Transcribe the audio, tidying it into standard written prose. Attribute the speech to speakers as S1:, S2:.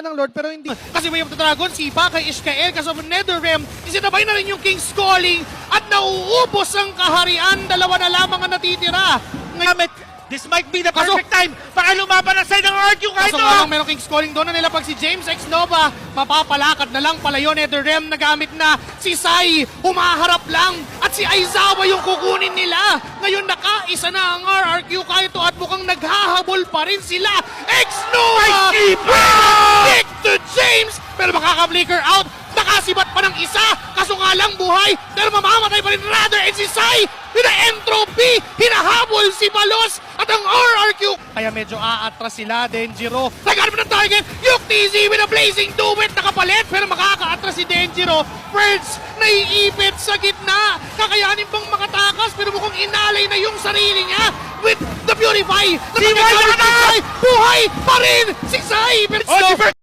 S1: ng Lord pero hindi.
S2: Kasi Way of the Dragon, sipa kay Ishkael kasi of Netherrealm, isinabay na rin yung King's Calling at nauubos ang kaharian. Dalawa na lamang ang natitira.
S3: Ngayon, this might be the perfect time para lumaban ang side ng RQ kahit
S2: Kaso nga lang merong King's Calling doon na nila pag si James X Nova, mapapalakad na lang pala yun. Netherrealm nagamit na, si Sai humaharap lang at si Aizawa yung kukunin nila. Ngayon nakaisa na ang RRQ kahit to at mukhang naghahabol pa rin sila. X Nova! Kick to James! Pero makaka-flicker out, nakasibat pa ng isa, kaso nga lang buhay, pero mamamatay pa rin rather, and si Sai, entropy, hinahabol si Balos at ang RRQ. Kaya medyo aatras sila, Denjiro. Naghanap ng target, yung TZ with a blazing duet, nakapalit, pero makaka-atras si Denjiro. Birds, naiipit sa gitna, kakayanin pang makatakas, pero mukhang inalay na yung sarili niya with the Purify. Buhay pa rin si Sai! Pero